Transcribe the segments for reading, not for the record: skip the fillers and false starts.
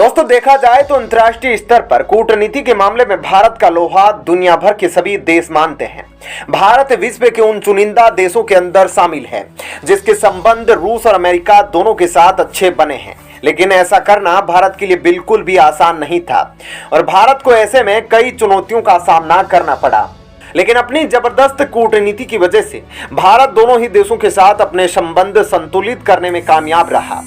दोस्तों देखा जाए तो अंतर्राष्ट्रीय स्तर पर कूटनीति के मामले में भारत का लोहा दुनिया भर के सभी देश मानते हैं। भारत विश्व के उन चुनिंदा देशों के अंदर शामिल है जिसके संबंध रूस और अमेरिका दोनों के साथ अच्छे बने हैं। लेकिन ऐसा करना भारत के लिए बिल्कुल भी आसान नहीं था और भारत को ऐसे में कई चुनौतियों का सामना करना पड़ा। लेकिन अपनी जबरदस्त कूटनीति की वजह से भारत दोनों ही देशों के साथ अपने संबंध संतुलित करने में कामयाब रहा।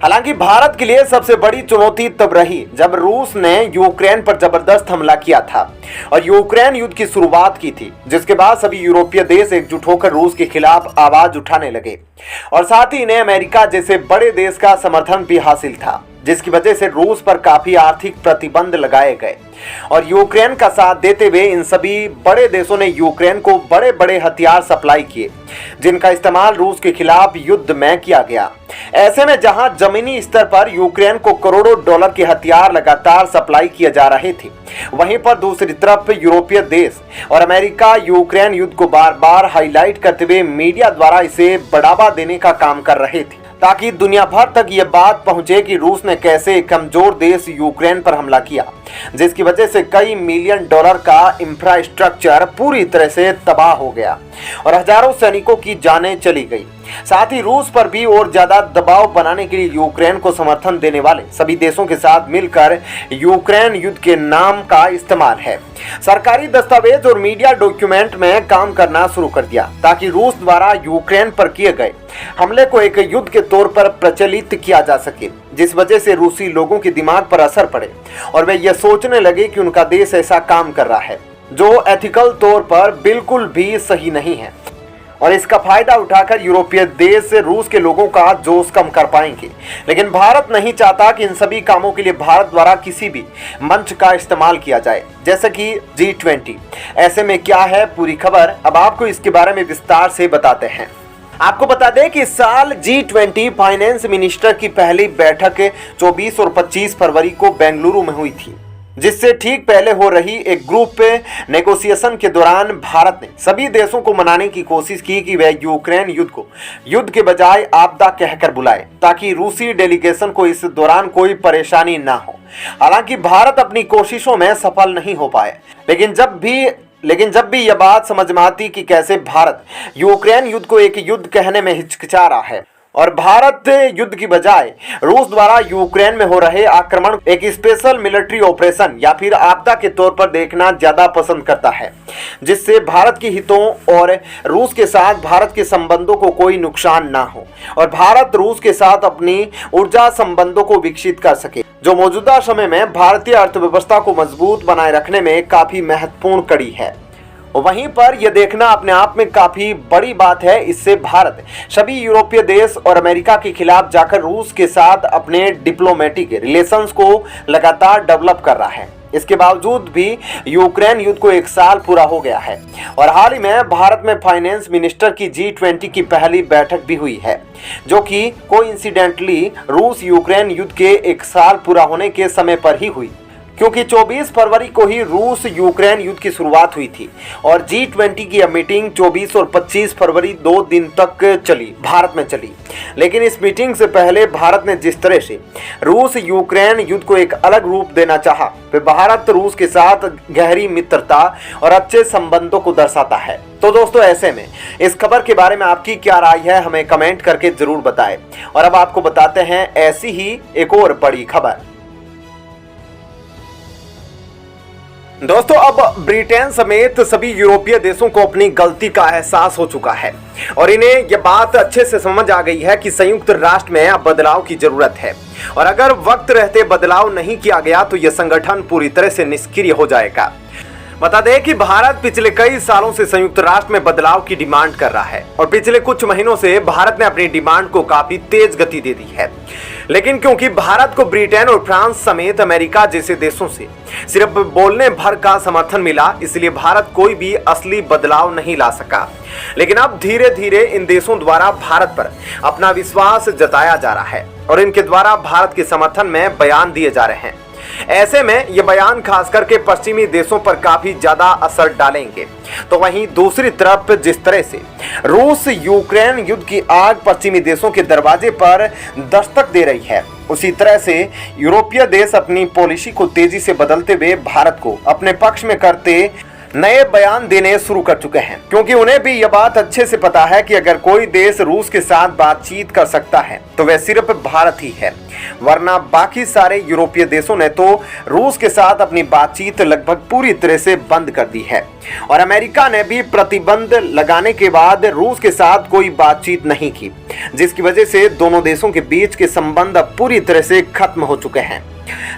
हालांकि भारत के लिए सबसे बड़ी चुनौती तब रही जब रूस ने यूक्रेन पर जबरदस्त हमला किया था और यूक्रेन युद्ध की शुरुआत की थी, जिसके बाद सभी यूरोपीय देश एकजुट होकर रूस के खिलाफ आवाज उठाने लगे और साथ ही इन्हें अमेरिका जैसे बड़े देश का समर्थन भी हासिल था, जिसकी वजह से रूस पर काफी आर्थिक प्रतिबंध लगाए गए और यूक्रेन का साथ देते हुए इन सभी बड़े देशों ने यूक्रेन को बड़े बड़े हथियार सप्लाई किए जिनका इस्तेमाल रूस के खिलाफ युद्ध में किया गया। ऐसे में जहां जमीनी स्तर पर यूक्रेन को करोड़ों डॉलर के हथियार लगातार सप्लाई किए जा रहे थे, वहीं पर दूसरी तरफ यूरोपीय देश और अमेरिका यूक्रेन युद्ध को बार बार हाईलाइट करते हुए मीडिया द्वारा इसे बढ़ावा देने का काम कर रहे थे ताकि दुनिया भर तक ये बात पहुंचे कि रूस ने कैसे कमजोर देश यूक्रेन पर हमला किया, जिसकी वजह से कई मिलियन डॉलर का इंफ्रास्ट्रक्चर पूरी तरह से तबाह हो गया और हजारों सैनिकों की जानें चली गई। साथ ही रूस पर भी और ज्यादा दबाव बनाने के लिए यूक्रेन को समर्थन देने वाले सभी देशों के साथ मिलकर यूक्रेन युद्ध के नाम का इस्तेमाल है सरकारी दस्तावेज और मीडिया डॉक्यूमेंट में काम करना शुरू कर दिया ताकि रूस द्वारा यूक्रेन पर किए गए हमले को एक युद्ध के तौर पर प्रचलित किया जा सके, जिस वजह से रूसी लोगों के दिमाग पर असर पड़े और वे ये सोचने लगे कि उनका देश ऐसा काम कर रहा है जो एथिकल तौर पर बिल्कुल भी सही नहीं है और इसका फायदा उठाकर यूरोपीय देश रूस के लोगों का जोश कम कर पाएंगे। लेकिन भारत नहीं चाहता कि इन सभी कामों के लिए भारत द्वारा किसी भी मंच का इस्तेमाल किया जाए, जैसे कि G20। ऐसे में क्या है पूरी खबर, अब आपको इसके बारे में विस्तार से बताते हैं। आपको बता दें कि इस साल G20 फाइनेंस मिनिस्टर की पहली बैठक 24 और 25 फरवरी को बेंगलुरु में हुई थी, जिससे ठीक पहले हो रही एक ग्रुप नेगोशिएशन के दौरान भारत ने सभी देशों को मनाने की कोशिश की कि वह यूक्रेन युद्ध को युद्ध के बजाय आपदा कहकर बुलाए ताकि रूसी डेलीगेशन को इस दौरान कोई परेशानी ना हो। हालांकि भारत अपनी कोशिशों में सफल नहीं हो पाए, लेकिन जब भी यह बात समझ में आती कि कैसे भारत यूक्रेन युद्ध को एक युद्ध कहने में हिचकिचा रहा है और भारत युद्ध की बजाय रूस द्वारा यूक्रेन में हो रहे आक्रमण एक स्पेशल मिलिट्री ऑपरेशन या फिर आपदा के तौर पर देखना ज्यादा पसंद करता है, जिससे भारत के हितों और रूस के साथ भारत के संबंधों को कोई नुकसान ना हो और भारत रूस के साथ अपनी ऊर्जा संबंधों को विकसित कर सके, जो मौजूदा समय में भारतीय अर्थव्यवस्था को मजबूत बनाए रखने में काफी महत्वपूर्ण कड़ी है। वहीं पर यह देखना अपने आप में काफी बड़ी बात है। इससे भारत सभी यूरोपीय देश और अमेरिका के खिलाफ जाकर रूस के साथ अपने डिप्लोमेटिक रिलेशंस को लगातार डेवलप कर रहा है। इसके बावजूद भी यूक्रेन युद्ध को एक साल पूरा हो गया है और हाल ही में भारत में फाइनेंस मिनिस्टर की G20 की पहली बैठक भी हुई है, जो कि कोइंसिडेंटली रूस यूक्रेन युद्ध के एक साल पूरा होने के समय पर ही हुई, क्योंकि 24 फरवरी को ही रूस यूक्रेन युद्ध की शुरुआत हुई थी और G20 की यह मीटिंग 24 और 25 फरवरी 2 दिन तक भारत में चली। लेकिन इस मीटिंग से पहले भारत ने जिस तरह से रूस यूक्रेन युद्ध को एक अलग रूप देना चाहा, वह भारत रूस के साथ गहरी मित्रता और अच्छे संबंधों को दर्शाता है। तो दोस्तों, ऐसे में इस खबर के बारे में आपकी क्या राय है, हमें कमेंट करके जरूर बताएं। और अब आपको बताते हैं ऐसी ही एक और बड़ी खबर। दोस्तों, अब ब्रिटेन समेत सभी यूरोपीय देशों को अपनी गलती का एहसास हो चुका है और इन्हें यह बात अच्छे से समझ आ गई है कि संयुक्त राष्ट्र में अब बदलाव की जरूरत है और अगर वक्त रहते बदलाव नहीं किया गया तो यह संगठन पूरी तरह से निष्क्रिय हो जाएगा। बता दें कि भारत पिछले कई सालों से संयुक्त राष्ट्र में बदलाव की डिमांड कर रहा है और पिछले कुछ महीनों से भारत ने अपनी डिमांड को काफी तेज गति दे दी है। लेकिन क्योंकि भारत को ब्रिटेन और फ्रांस समेत अमेरिका जैसे देशों से सिर्फ बोलने भर का समर्थन मिला, इसलिए भारत कोई भी असली बदलाव नहीं ला सका। लेकिन अब धीरे धीरे इन देशों द्वारा भारत पर अपना विश्वास जताया जा रहा है और इनके द्वारा भारत के समर्थन में बयान दिए जा रहे हैं। ऐसे में ये बयान खास करके पश्चिमी देशों पर काफी ज्यादा असर डालेंगे। तो वहीं दूसरी तरफ जिस तरह से रूस यूक्रेन युद्ध की आग पश्चिमी देशों के दरवाजे पर दस्तक दे रही है, उसी तरह से यूरोपीय देश अपनी पॉलिसी को तेजी से बदलते हुए भारत को अपने पक्ष में करते नए बयान देने शुरू कर चुके हैं, क्योंकि उन्हें भी यह बात अच्छे से पता है कि अगर कोई देश रूस के साथ बातचीत कर सकता है तो वह सिर्फ भारत ही है, वरना बाकी सारे यूरोपीय देशों ने तो रूस के साथ अपनी बातचीत लगभग पूरी तरह से बंद कर दी है। और अमेरिका ने भी प्रतिबंध लगाने के बाद रूस के साथ कोई बातचीत नहीं की, जिसकी वजह से दोनों देशों के बीच के संबंध अब पूरी तरह से खत्म हो चुके हैं।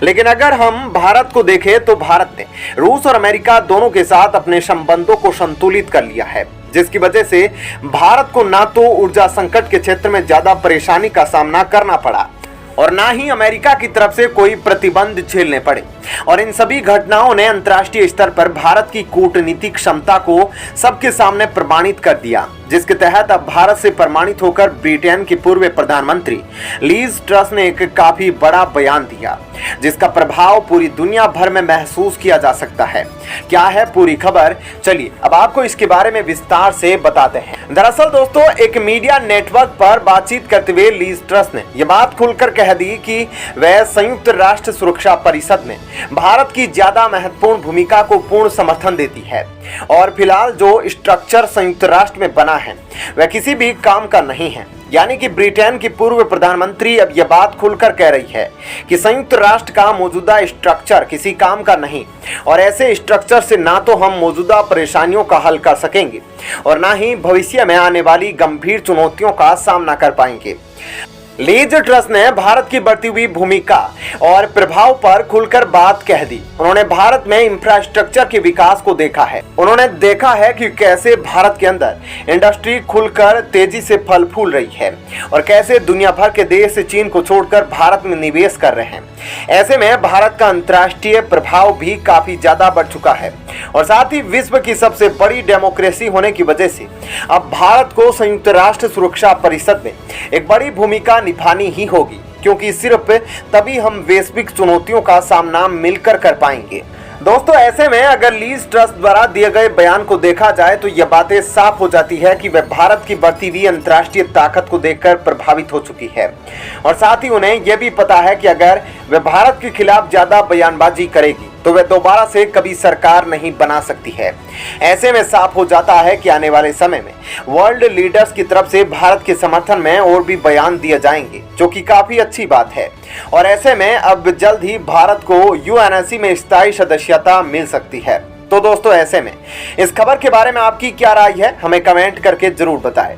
लेकिन अगर हम भारत को देखें तो भारत ने रूस और अमेरिका दोनों के साथ अपने संबंधों को संतुलित कर लिया है, जिसकी वजह से भारत को ना तो ऊर्जा संकट के क्षेत्र में ज्यादा परेशानी का सामना करना पड़ा और ना ही अमेरिका की तरफ से कोई प्रतिबंध झेलने पड़े। और इन सभी घटनाओं ने अंतर्राष्ट्रीय स्तर पर भारत की कूटनीतिक क्षमता को सबके सामने प्रमाणित कर दिया, जिसके तहत अब भारत से प्रमाणित होकर ब्रिटेन की पूर्व प्रधानमंत्री लीज ट्रस ने एक काफी बड़ा बयान दिया, जिसका प्रभाव पूरी दुनिया भर में महसूस किया जा सकता है। क्या है पूरी खबर, चलिए अब आपको इसके बारे में विस्तार से बताते हैं। दरअसल दोस्तों, एक मीडिया नेटवर्क पर बातचीत करते हुए लीज ट्रस ने यह बात खुलकर कह दी कि वह संयुक्त राष्ट्र सुरक्षा परिषद में भारत की ज्यादा महत्वपूर्ण भूमिका को पूर्ण समर्थन देती है और फिलहाल जो स्ट्रक्चर संयुक्त राष्ट्र में बना है वह किसी भी काम का नहीं है। यानी कि ब्रिटेन की पूर्व प्रधानमंत्री अब यह बात खुलकर कह रही है कि संयुक्त राष्ट्र का मौजूदा स्ट्रक्चर किसी काम का नहीं और ऐसे स्ट्रक्चर से ना तो हम मौजूदा परेशानियों का हल कर सकेंगे और ना ही भविष्य में आने वाली गंभीर चुनौतियों का सामना कर पाएंगे। लीज ट्रस ने भारत की बढ़ती हुई भूमिका और प्रभाव पर खुलकर बात कह दी। उन्होंने भारत में इंफ्रास्ट्रक्चर के विकास को देखा है। उन्होंने देखा है कि कैसे भारत के अंदर इंडस्ट्री खुलकर तेजी से फल फूल रही है और कैसे दुनिया भर के देश चीन को छोड़कर भारत में निवेश कर रहे हैं। ऐसे में भारत का अंतर्राष्ट्रीय प्रभाव भी काफी ज्यादा बढ़ चुका है और साथ ही विश्व की सबसे बड़ी डेमोक्रेसी होने की वजह से अब भारत को संयुक्त राष्ट्र सुरक्षा परिषद में एक बड़ी भूमिका निभानी ही होगी, क्योंकि सिर्फ तभी हम वैश्विक चुनौतियों का सामना मिलकर कर पाएंगे। दोस्तों, ऐसे में अगर लीज ट्रस द्वारा दिए गए बयान को देखा जाए तो यह बातें साफ हो जाती है कि वह भारत की बढ़ती हुई अंतर्राष्ट्रीय ताकत को देखकर प्रभावित हो चुकी है और साथ ही उन्हें यह भी पता है कि अगर वह भारत के खिलाफ ज्यादा बयानबाजी करेगी तो वह दोबारा से कभी सरकार नहीं बना सकती है। ऐसे में साफ हो जाता है कि आने वाले समय में वर्ल्ड लीडर्स की तरफ से भारत के समर्थन में और भी बयान दिए जाएंगे, जो कि काफी अच्छी बात है। और ऐसे में अब जल्द ही भारत को यूएनएससी में स्थायी सदस्यता मिल सकती है। तो दोस्तों, ऐसे में इस खबर के बारे में आपकी क्या राय है, हमें कमेंट करके जरूर बताएं।